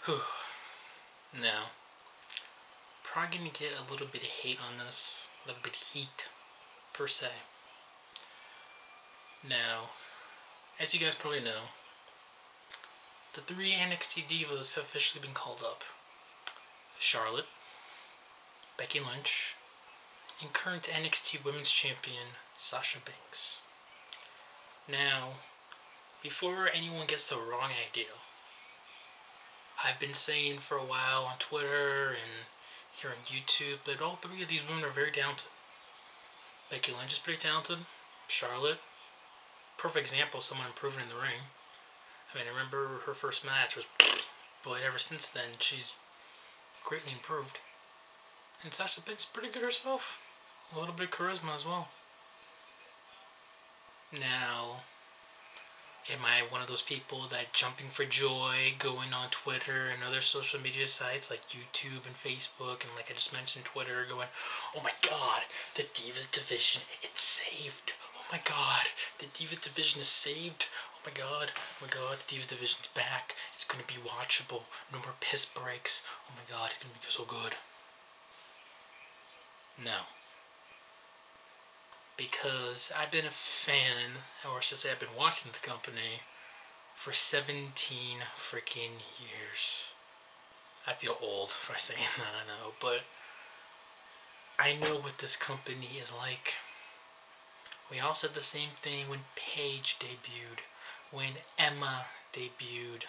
Whew. Now, probably gonna get a little bit of hate on this, a little bit of heat, per se. Now, as you guys probably know, the 3 NXT divas have officially been called up. Charlotte, Becky Lynch, and current NXT Women's Champion, Sasha Banks. Now, before anyone gets the wrong idea, I've been saying for a while on Twitter and here on YouTube that all 3 of these women are very talented. Becky Lynch is pretty talented. Charlotte, perfect example of someone improving in the ring. I mean, I remember her first match was, but ever since then, she's greatly improved. And Sasha Banks is pretty good herself. A little bit of charisma as well. Now, am I one of those people that jumping for joy, going on Twitter and other social media sites like YouTube and Facebook, and like I just mentioned, Twitter, going, oh my god, the Divas Division, it's saved. Oh my god, the Divas Division is saved. Oh my god, the Divas Division's back. It's gonna be watchable. No more piss breaks. Oh my god, it's gonna be so good. No. Because I've been a fan, or I should say I've been watching this company for 17 freaking years. I feel old for saying that, I know, but I know what this company is like. We all said the same thing when Paige debuted, when Emma debuted,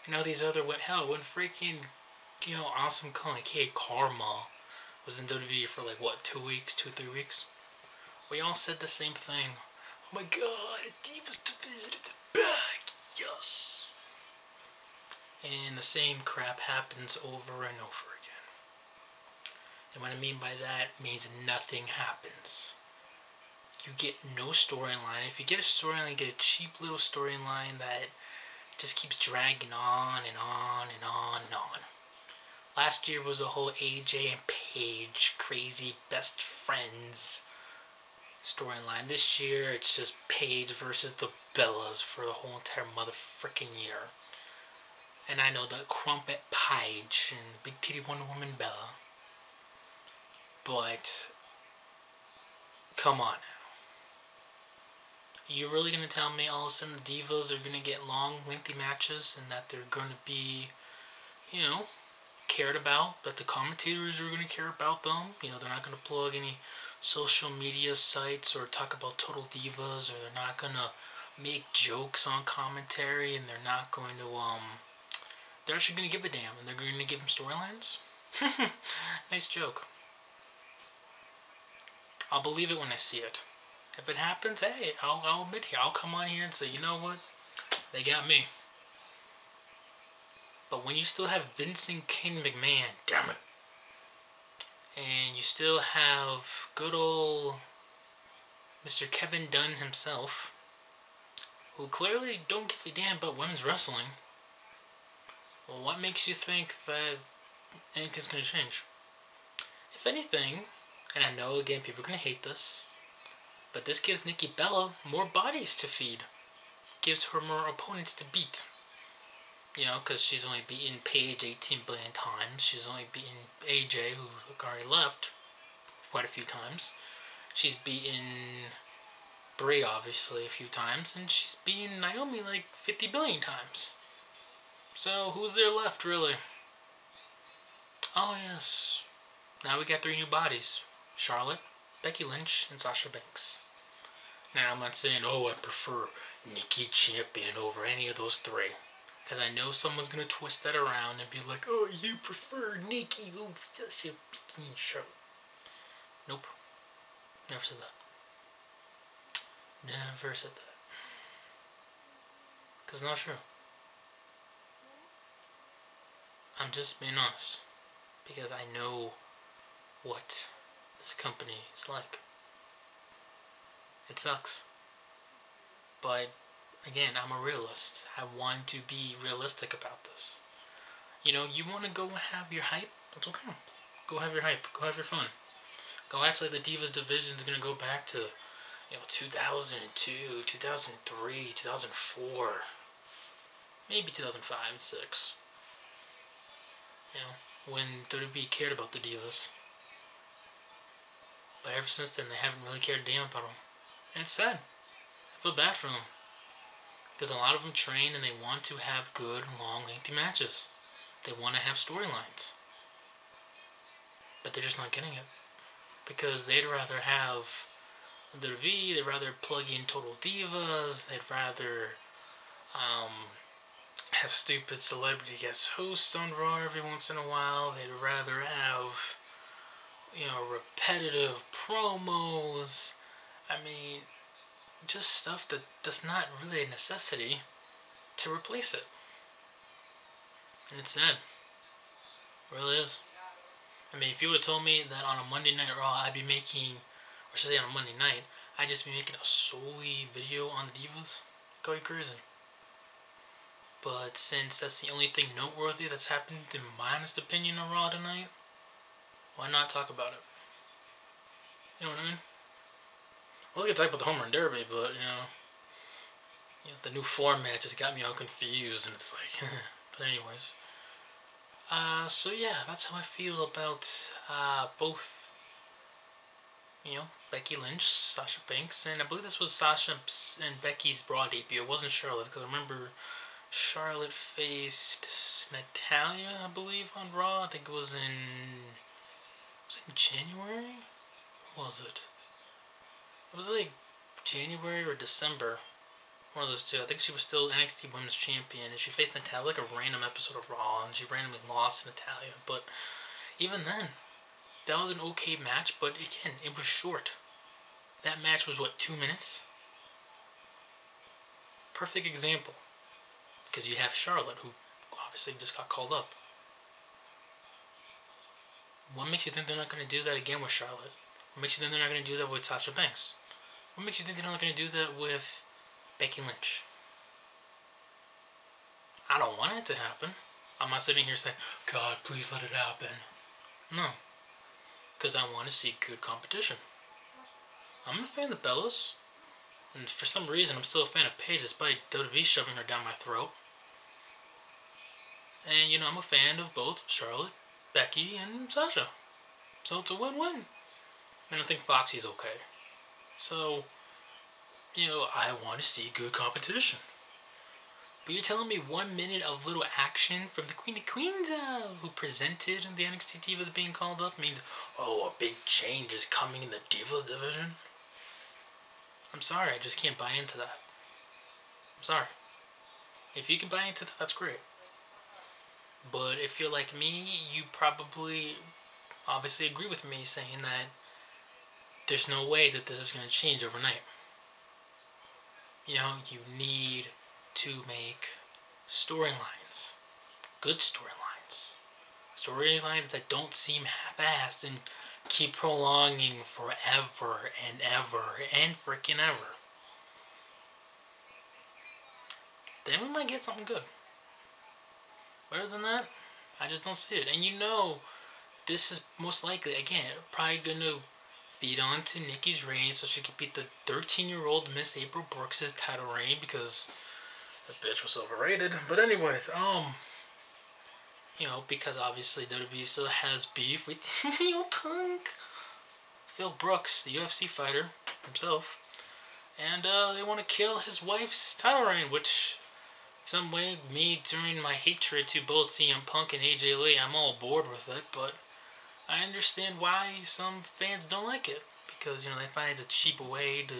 and all these other, hell, when freaking, Awesome Kong, aka Karma, was in WWE for like, what, 2 weeks, 3 weeks? We all said the same thing. Oh my god, Divas Division is back, yes! And the same crap happens over and over again. And what I mean by that means nothing happens. You get no storyline. If you get a storyline, you get a cheap little storyline that just keeps dragging on and on and on and on. Last year was the whole AJ and Paige crazy best friends storyline. This year, it's just Paige versus the Bellas for the whole entire mother freaking year. And I know the Crumpet Paige and the Big Titty Wonder Woman Bella. But, come on now. You're really going to tell me all of a sudden the divas are going to get long, lengthy matches and that they're going to be, cared about, that the commentators are going to care about them? They're not going to plug any social media sites or talk about Total Divas, or they're not going to make jokes on commentary, and they're not going to, they're actually going to give a damn, and they're going to give them storylines? Nice joke. I'll believe it when I see it. If it happens, hey, I'll admit here. I'll come on here and say, you know what? They got me. But when you still have Vincent King McMahon, damn it. And you still have good old Mr. Kevin Dunn himself, who clearly don't give a damn about women's wrestling. Well, what makes you think that anything's going to change? If anything, and I know, again, people are going to hate this, but this gives Nikki Bella more bodies to feed. Gives her more opponents to beat. Because she's only beaten Paige 18 billion times. She's only beaten AJ, who already left, quite a few times. She's beaten Brie, obviously, a few times. And she's beaten Naomi like 50 billion times. So, who's there left, really? Oh, yes. Now we got 3 new bodies. Charlotte, Becky Lynch, and Sasha Banks. Now, I'm not saying, I prefer Nikki Champion over any of those 3. Because I know someone's going to twist that around and be like, oh, you prefer Nikki over Sasha Banks. Charlotte. Nope. Never said that. Never said that. Because it's not true. I'm just being honest. Because I know what this company is like. It sucks. But again, I'm a realist. I want to be realistic about this. You want to go and have your hype? That's okay. Go have your hype. Go have your fun. Go act like the Divas Division is going to go back to, 2002, 2003, 2004. Maybe 2005 and 2006. You know, when WWE cared about the Divas. But ever since then, they haven't really cared a damn about them. And it's sad. I feel bad for them. Because a lot of them train and they want to have good, long, lengthy matches. They want to have storylines. But they're just not getting it. Because they'd rather have WWE, they'd rather plug in Total Divas, they'd rather have stupid celebrity guest hosts on Raw every once in a while, they'd rather have, repetitive promos. I mean, just stuff that's not really a necessity to replace it. And it's sad. It really is. I mean, if you would have told me that on a Monday Night Raw I'd be making, or should I say on a Monday night, I'd just be making a solely video on the Divas, go crazy. But since that's the only thing noteworthy that's happened in my honest opinion on Raw tonight, why not talk about it? You know what I mean? I was gonna talk about the Home Run Derby, but the new format just got me all confused, and it's like, but anyways. So yeah, that's how I feel about both. Becky Lynch, Sasha Banks, and I believe this was Sasha and Becky's Raw debut. It wasn't Charlotte, because I remember Charlotte faced Natalya, I believe, on Raw. I think it was in January? What was it? It was like January or December. One of those two. I think she was still NXT Women's Champion, and she faced Natalya like a random episode of Raw, and she randomly lost to Natalya. But even then, that was an okay match, but again, it was short. That match was, 2 minutes? Perfect example. Because you have Charlotte, who obviously just got called up. What makes you think they're not going to do that again with Charlotte? What makes you think they're not going to do that with Sasha Banks? What makes you think they're not going to do that with Becky Lynch? I don't want it to happen. I'm not sitting here saying, God, please let it happen. No. Because I want to see good competition. I'm a fan of Bellas. And for some reason, I'm still a fan of Paige, despite WWE shoving her down my throat. And, I'm a fan of both Charlotte, Becky, and Sasha. So it's a win-win. And I think Foxy's okay. So, I want to see good competition. But you're telling me 1 minute of little action from the Queen of Queens, who presented the NXT Divas being called up, means, a big change is coming in the Divas Division? I'm sorry, I just can't buy into that. I'm sorry. If you can buy into that, that's great. But if you're like me, you probably obviously agree with me saying that there's no way that this is going to change overnight. You need to make storylines. Good storylines. Storylines that don't seem half-assed and keep prolonging forever and ever and freaking ever. Then we might get something good. Other than that, I just don't see it. And this is most likely, again, probably going to feed on to Nikki's reign so she can beat the 13-year-old Miss April Brooks' title reign, because that bitch was overrated. But anyways, because obviously WWE still has beef with Punk. Phil Brooks, the UFC fighter himself. And they want to kill his wife's title reign, which some way, me, during my hatred to both CM Punk and AJ Lee, I'm all bored with it, but I understand why some fans don't like it, because, they find it's a cheap way to,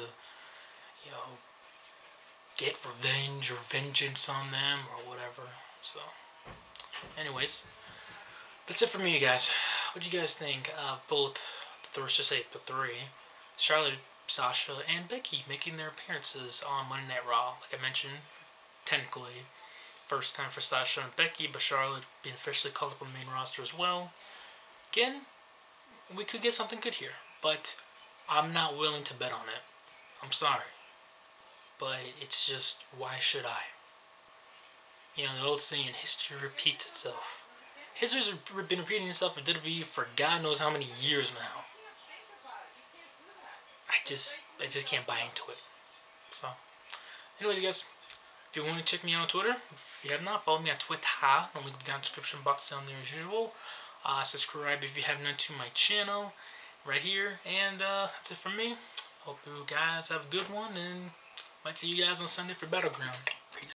get revenge or vengeance on them or whatever. So, anyways, that's it for me, guys. What do you guys think of both, let's just say the three, Charlotte, Sasha, and Becky making their appearances on Monday Night Raw? Like I mentioned, technically, first time for Sasha and Becky, but Charlotte being officially called up on the main roster as well. Again, we could get something good here, but I'm not willing to bet on it. I'm sorry. But it's just, why should I? The old saying, history repeats itself. History's been repeating itself in WWE for God knows how many years now. I just can't buy into it. So, anyways, guys, If you want to check me out on Twitter, if you have not, follow me on Twitter. I'll link down in the description box down there as usual. Subscribe if you have not to my channel right here. And that's it from me. Hope you guys have a good one, and might see you guys on Sunday for Battleground.